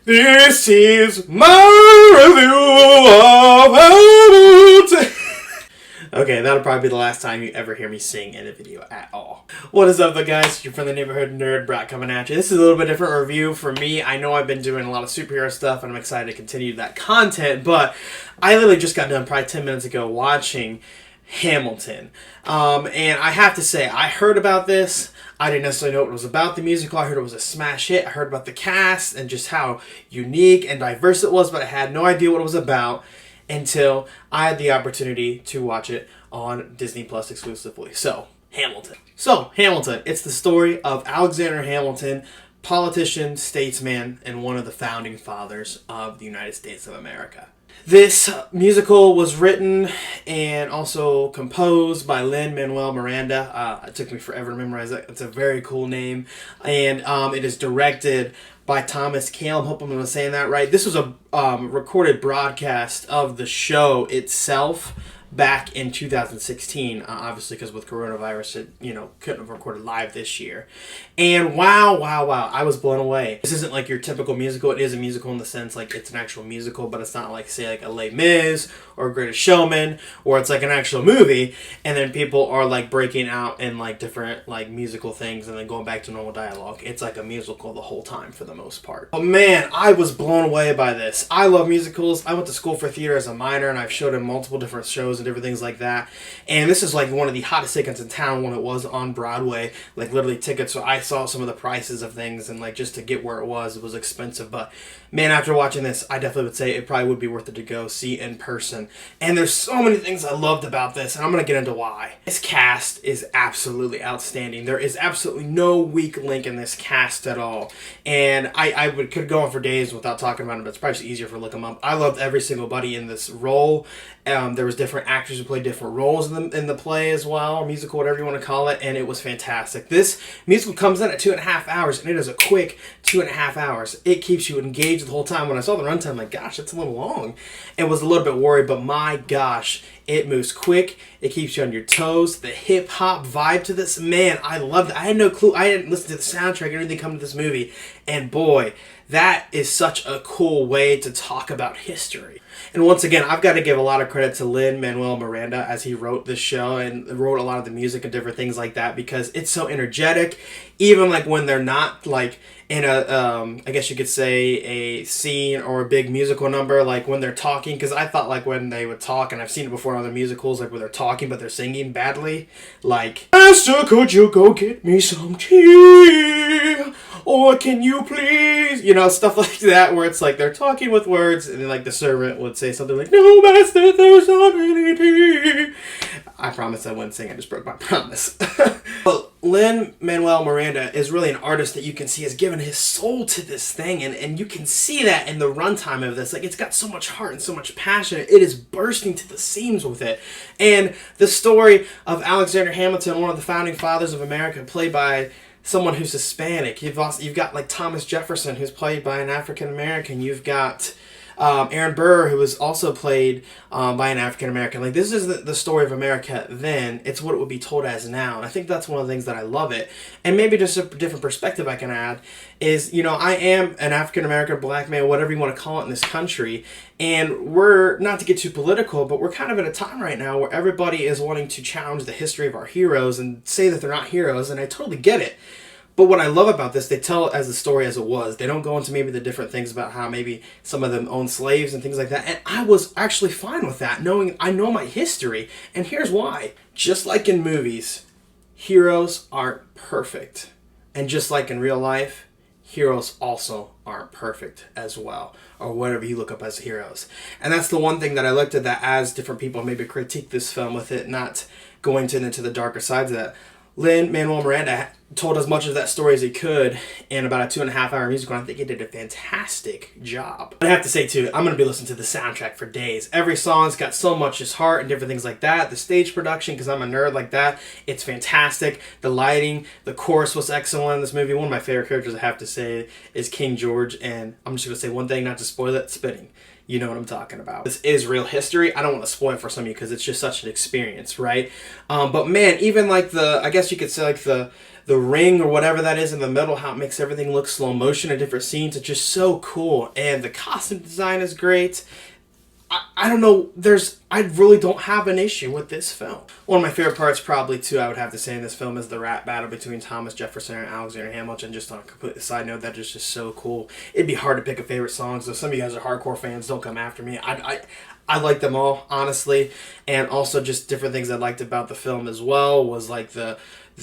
This is my review of Hamilton. Okay, that'll probably be the last time you ever hear me sing in a video at all. What is up, though, guys? You're from the neighborhood nerd, Brock, coming at you. This is a little bit different review for me. I know I've been doing a lot of superhero stuff, and I'm excited to continue that content, but I literally just got done probably 10 minutes ago watching Hamilton. And I have to say, I heard about this. I didn't necessarily know what it was about, the musical. I heard it was a smash hit. I heard about the cast and just how unique and diverse it was, but I had no idea what it was about until I had the opportunity to watch it on Disney Plus exclusively. So, Hamilton. It's the story of Alexander Hamilton, politician, statesman, and one of the founding fathers of the United States of America. This musical was written and also composed by Lin-Manuel Miranda. It took me forever to memorize it. It's a very cool name. And it is directed by Thomas Kail. I hope I'm saying that right. This was a recorded broadcast of the show itself back in 2016, obviously because with coronavirus it couldn't have recorded live this year. And wow, I was blown away. This isn't like your typical musical. It is a musical in the sense like it's an actual musical, but it's not like, say, like a Les Mis or Greatest Showman, or it's like an actual movie and then people are like breaking out in like different like musical things and then going back to normal dialogue. It's like a musical the whole time for the most part. But man, I was blown away by this. I love musicals. I went to school for theater as a minor and I've showed in multiple different shows and different things like that. And this is like one of the hottest tickets in town when it was on Broadway. Like literally tickets. So I saw some of the prices of things and like just to get where it was expensive. But man, after watching this, I definitely would say it probably would be worth it to go see in person. And there's so many things I loved about this, and I'm going to get into why. This cast is absolutely outstanding. There is absolutely no weak link in this cast at all. And I could go on for days without talking about them, but it's probably just easier for look them up. I loved every single buddy in this role. There was different actors who played different roles in the play as well, musical, whatever you want to call it, and it was fantastic. This musical comes in at 2.5 hours, and it is a quick 2.5 hours. It keeps you engaged the whole time. When I saw the runtime, I'm like, gosh, it's a little long. It was a little bit worried, but my gosh, it moves quick. It keeps you on your toes. The hip-hop vibe to this, man, I loved it. I had no clue. I hadn't listened to the soundtrack or anything come to this movie, and boy, that is such a cool way to talk about history. And once again, I've got to give a lot of credit to Lin-Manuel Miranda as he wrote this show and wrote a lot of the music and different things like that because it's so energetic. Even like when they're not like in a, I guess you could say a scene or a big musical number, like when they're talking, because I thought like when they would talk, and I've seen it before in other musicals, like where they're talking but they're singing badly, like, Master, could you go get me some tea? Or can you please? Stuff like that where it's like they're talking with words and then like the servant would say something like, no, master, there's not any tea. I promise I wouldn't sing. I just broke my promise. But Lin-Manuel Miranda is really an artist that you can see has given his soul to this thing. And you can see that in the runtime of this. Like, it's got so much heart and so much passion. It is bursting to the seams with it. And the story of Alexander Hamilton, one of the founding fathers of America, played by someone who's Hispanic. You've got like Thomas Jefferson, who's played by an African American. You've got Aaron Burr, who was also played by an African American. Like, this is the story of America then. It's what it would be told as now. And I think that's one of the things that I love it. And maybe just a different perspective I can add is, I am an African American, black man, whatever you want to call it in this country. And we're, not to get too political, but we're kind of at a time right now where everybody is wanting to challenge the history of our heroes and say that they're not heroes. And I totally get it. But what I love about this, they tell it as the story as it was. They don't go into maybe the different things about how maybe some of them owned slaves and things like that. And I was actually fine with that, knowing I know my history. And here's why. Just like in movies, heroes aren't perfect. And just like in real life, heroes also aren't perfect as well, or whatever you look up as heroes. And that's the one thing that I looked at that as different people maybe critique this film with it, not going into the darker sides of that. Lin-Manuel Miranda told as much of that story as he could in about a 2.5 hour musical. I think he did a fantastic job. I have to say too, I'm going to be listening to the soundtrack for days. Every song's got so much just heart and different things like that. The stage production, because I'm a nerd like that, it's fantastic. The lighting, the chorus was excellent in this movie. One of my favorite characters, I have to say, is King George. And I'm just going to say one thing, not to spoil it, spitting. You know what I'm talking about. This is real history. I don't want to spoil it for some of you because it's just such an experience, right? But man, even like I guess you could say like the ring or whatever that is in the middle, how it makes everything look slow motion in different scenes. It's just so cool. And the costume design is great. I don't know, I really don't have an issue with this film. One of my favorite parts probably too, I would have to say in this film, is the rap battle between Thomas Jefferson and Alexander Hamilton. Just on a complete side note, that is just so cool. It'd be hard to pick a favorite song, so some of you guys are hardcore fans, don't come after me. I like them all, honestly. And also just different things I liked about the film as well was like the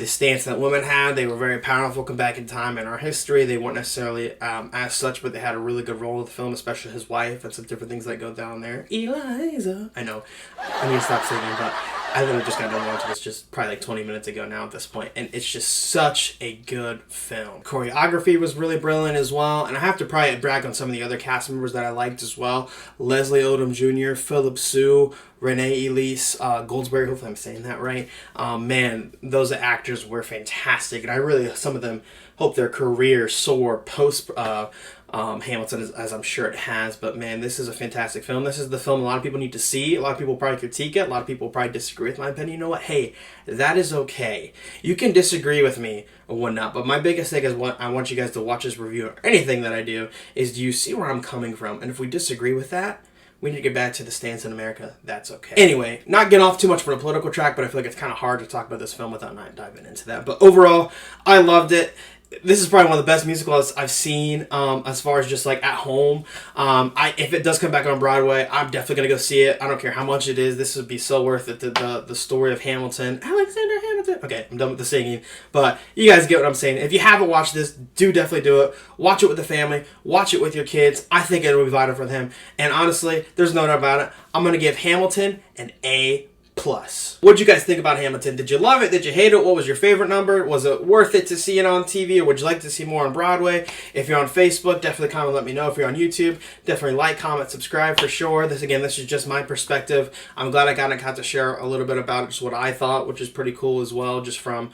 stance that women had. They were very powerful, come back in time in our history. They weren't necessarily as such, but they had a really good role in the film, especially his wife and some different things that go down there. Eliza. I know. I need to stop singing, but I literally just got done watching this just probably like 20 minutes ago now at this point, and it's just such a good film. Choreography was really brilliant as well, and I have to probably brag on some of the other cast members that I liked as well. Leslie Odom Jr., Philip Sue, Renee Elise Goldsberry, hopefully I'm saying that right. Man, those actors were fantastic, and I really, some of them, hope their careers soar post Hamilton, as I'm sure it has. But man, this is a fantastic film. This is the film a lot of people need to see. A lot of people probably critique it. A lot of people probably disagree with my opinion. You know what? Hey, that is okay. You can disagree with me or whatnot, but my biggest thing is what I want you guys to watch this review or anything that I do is, do you see where I'm coming from? And if we disagree with that, we need to get back to the stance in America. That's okay. Anyway, not getting off too much from a political track, but I feel like it's kind of hard to talk about this film without not diving into that. But overall, I loved it. This is probably one of the best musicals I've seen as far as just like at home. If it does come back on Broadway, I'm definitely going to go see it. I don't care how much it is. This would be so worth it. The story of Hamilton. Alexander Hamilton. Okay, I'm done with the singing. But you guys get what I'm saying. If you haven't watched this, do definitely do it. Watch it with the family. Watch it with your kids. I think it will be vital for them. And honestly, there's no doubt about it. I'm going to give Hamilton an A+. What'd you guys think about Hamilton? Did you love it? Did you hate it? What was your favorite number? Was it worth it to see it on TV, or would you like to see more on Broadway? If you're on Facebook, definitely comment, let me know. If you're on YouTube, definitely like, comment, subscribe for sure. This is just my perspective. I'm glad I got to share a little bit about just what I thought, which is pretty cool as well, just from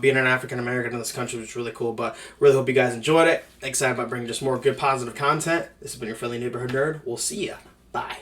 being an African American in this country, which is really cool. But really hope you guys enjoyed it. Excited about bringing just more good positive content. This has been your friendly neighborhood nerd. We'll see ya. Bye.